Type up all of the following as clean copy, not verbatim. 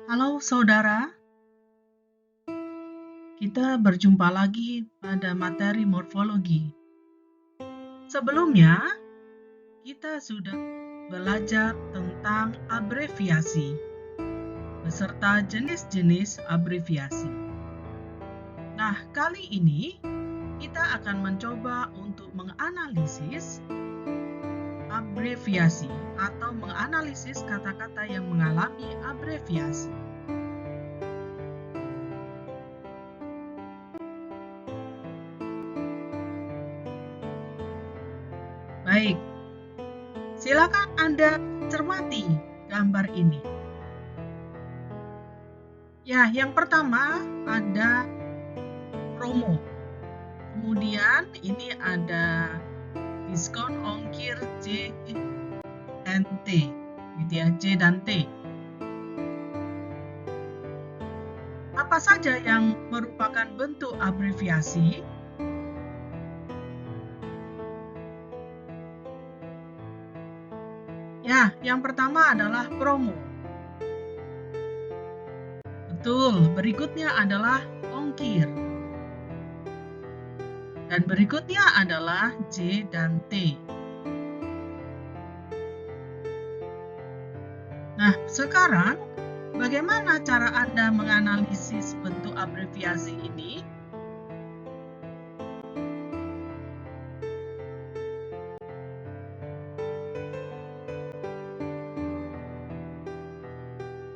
Halo saudara, kita berjumpa lagi pada materi morfologi. Sebelumnya, kita sudah belajar tentang abreviasi beserta jenis-jenis abreviasi. Nah, kali ini kita akan mencoba untuk menganalisis abreviasi atau menganalisis kata-kata yang mengalami abreviasi. Baik, silakan Anda cermati gambar ini. Ya, yang pertama ada promo. Kemudian ini ada diskon ongkir J dan T, gitu ya, J dan T. Apa saja yang merupakan bentuk abreviasi? Ya, yang pertama adalah promo. Betul, berikutnya adalah ongkir. Dan berikutnya adalah J dan T. Nah, sekarang bagaimana cara Anda menganalisis bentuk abreviasi ini?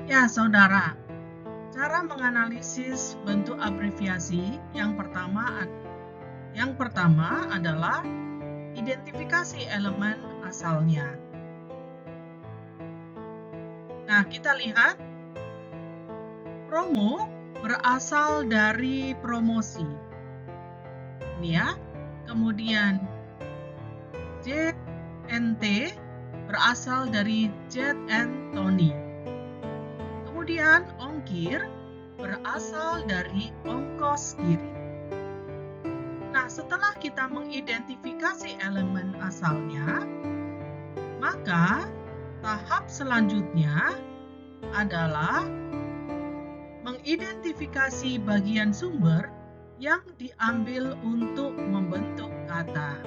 Ya, saudara, cara menganalisis bentuk abreviasi yang pertama adalah identifikasi elemen asalnya. Nah, kita lihat promo berasal dari promosi. Ini ya. Kemudian JNT berasal dari Jet and Tony. Kemudian ongkir berasal dari ongkos kirim. Nah, setelah kita mengidentifikasi elemen asalnya, maka tahap selanjutnya adalah mengidentifikasi bagian sumber yang diambil untuk membentuk kata.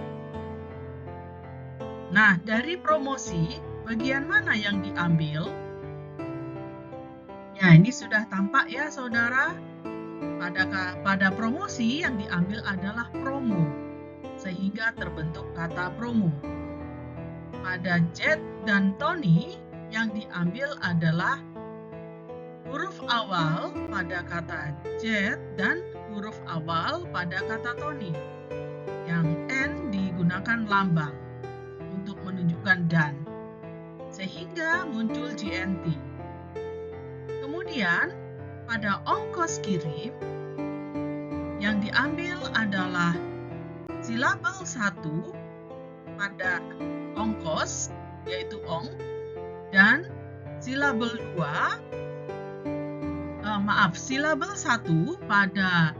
Nah, dari promosi, bagian mana yang diambil? Ya, ini sudah tampak ya, saudara. Pada promosi yang diambil adalah promo, sehingga terbentuk kata promo. Pada Jet dan Tony, yang diambil adalah huruf awal pada kata Jet dan huruf awal pada kata Tony. Yang N digunakan lambang untuk menunjukkan dan, sehingga muncul JNT. Kemudian, pada ongkos kirim, yang diambil adalah silabel 1 pada ongkos, yaitu ong, dan silabel 1 pada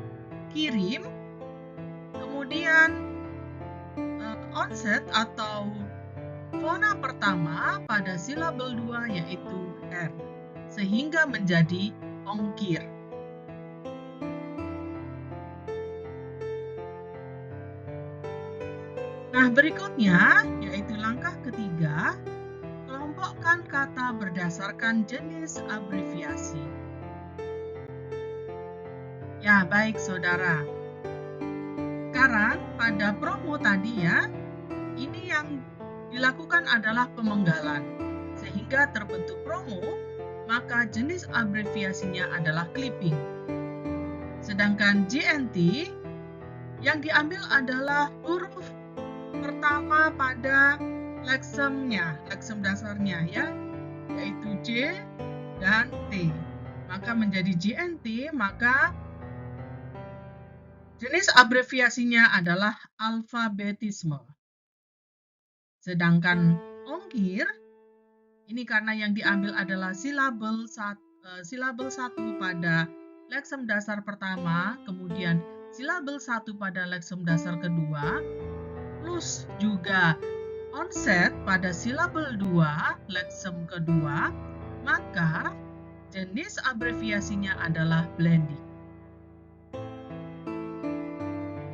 kirim, kemudian onset atau fona pertama pada silabel 2 yaitu R, sehingga menjadi ongkir. Nah, berikutnya yaitu langkah ketiga, kelompokkan kata berdasarkan jenis abreviasi. Ya, baik saudara. Sekarang pada promo tadi ya, ini yang dilakukan adalah pemenggalan. Sehingga terbentuk promo, maka jenis abreviasinya adalah clipping. Sedangkan JNT yang diambil adalah huruf pertama pada leksemnya, leksem dasarnya ya, yaitu J dan T. Maka menjadi JNT, maka jenis abreviasinya adalah alfabetisme. Sedangkan ongkir, ini karena yang diambil adalah silabel 1 pada leksem dasar pertama, kemudian silabel 1 pada leksem dasar kedua, plus juga onset pada silabel 2 leksem kedua, maka jenis abreviasinya adalah blending.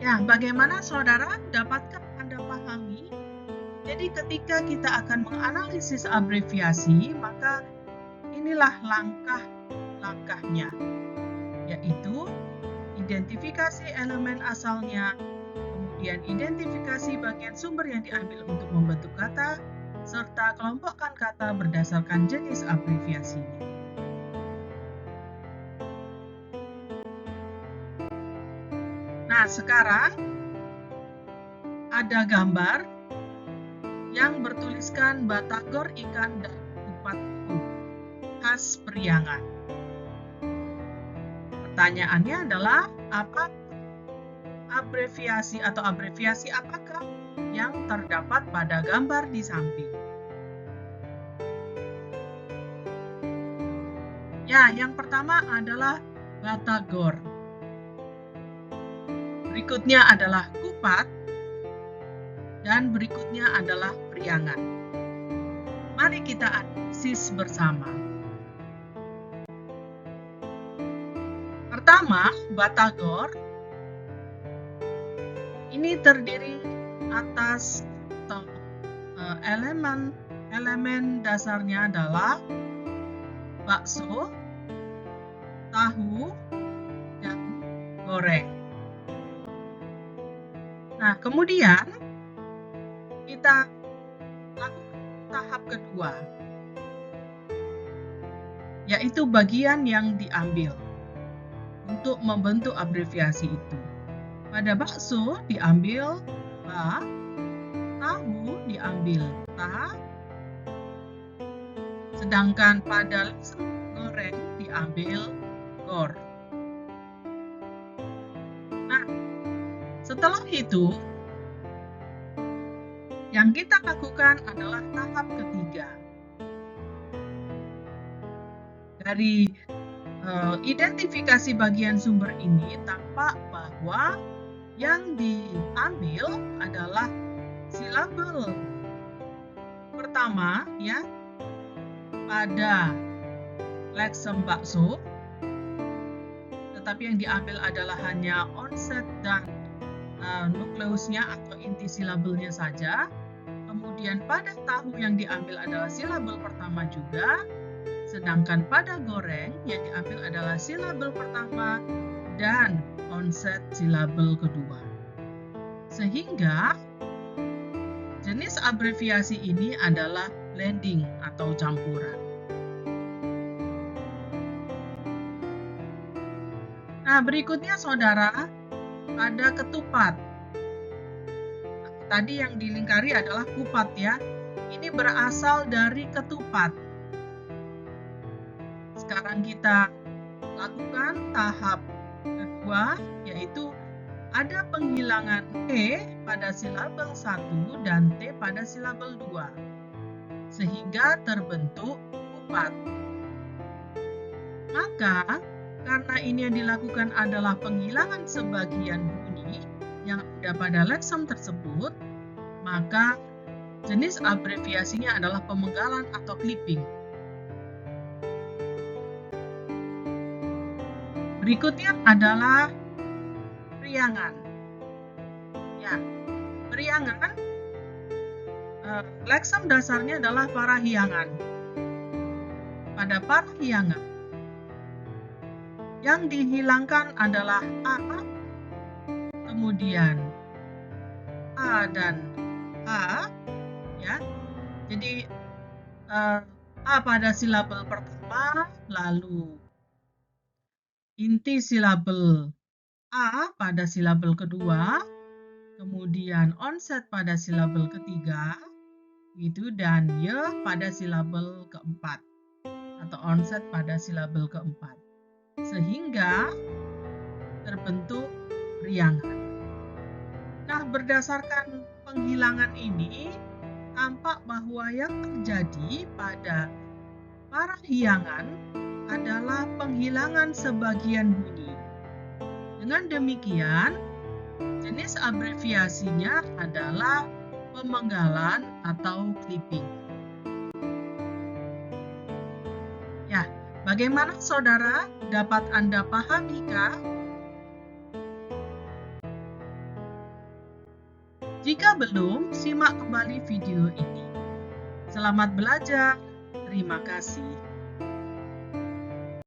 Ya, bagaimana saudara dapatkah Anda pahami? Jadi ketika kita akan menganalisis abreviasi, maka inilah langkah-langkahnya, yaitu identifikasi elemen asalnya, kemudian identifikasi bagian sumber yang diambil untuk membentuk kata, serta kelompokkan kata berdasarkan jenis abreviasinya. Nah, sekarang ada gambar yang bertuliskan batagor ikan dan kupat tahu khas Priangan. Pertanyaannya adalah, apa abreviasi apakah yang terdapat pada gambar di samping? Ya, yang pertama adalah batagor. Berikutnya adalah kupat, dan berikutnya adalah Priangan. Mari kita analisis bersama. Pertama, batagor. Ini terdiri atas elemen dasarnya adalah bakso, tahu, dan goreng. Nah, kemudian kita lakukan tahap kedua, yaitu bagian yang diambil untuk membentuk abreviasi itu. Pada bakso diambil ba, tahu diambil ta, sedangkan pada lesem goreng diambil gor. Nah, setelah itu, yang kita lakukan adalah tahap ketiga. Dari identifikasi bagian sumber ini tampak bahwa yang diambil adalah silabel pertama, ya, pada leksem bakso, tetapi yang diambil adalah hanya onset dan nukleusnya atau inti silabelnya saja. Kemudian pada tahu yang diambil adalah silabel pertama juga, sedangkan pada goreng yang diambil adalah silabel pertama dan onset silabel kedua. Sehingga jenis abreviasi ini adalah blending atau campuran. Nah, berikutnya saudara, ada ketupat. Tadi yang dilingkari adalah kupat, ya. Ini berasal dari ketupat. Sekarang kita lakukan tahap kedua, yaitu ada penghilangan E pada silabel 1 dan T pada silabel 2, sehingga terbentuk kupat. Maka, karena ini yang dilakukan adalah penghilangan sebagian bunyi yang ada pada leksem tersebut, maka jenis abreviasinya adalah pemenggalan atau clipping. Berikutnya adalah Priangan. Ya, Priangan, leksem dasarnya adalah Parahyangan. Pada Parahyangan, yang dihilangkan adalah A, kemudian A dan A, ya. Jadi A pada silabel pertama, lalu inti silabel A pada silabel kedua, kemudian onset pada silabel ketiga, gitu, dan Y pada silabel keempat atau onset pada silabel keempat, sehingga terbentuk Priangan. Nah, berdasarkan penghilangan ini, tampak bahwa yang terjadi pada Parahyangan adalah penghilangan sebagian bunyi. Dengan demikian, jenis abreviasinya adalah pemenggalan atau clipping. Ya, Bagaimana saudara? Dapat Anda pahami kah? Jika belum, simak kembali video ini. Selamat belajar. Terima kasih.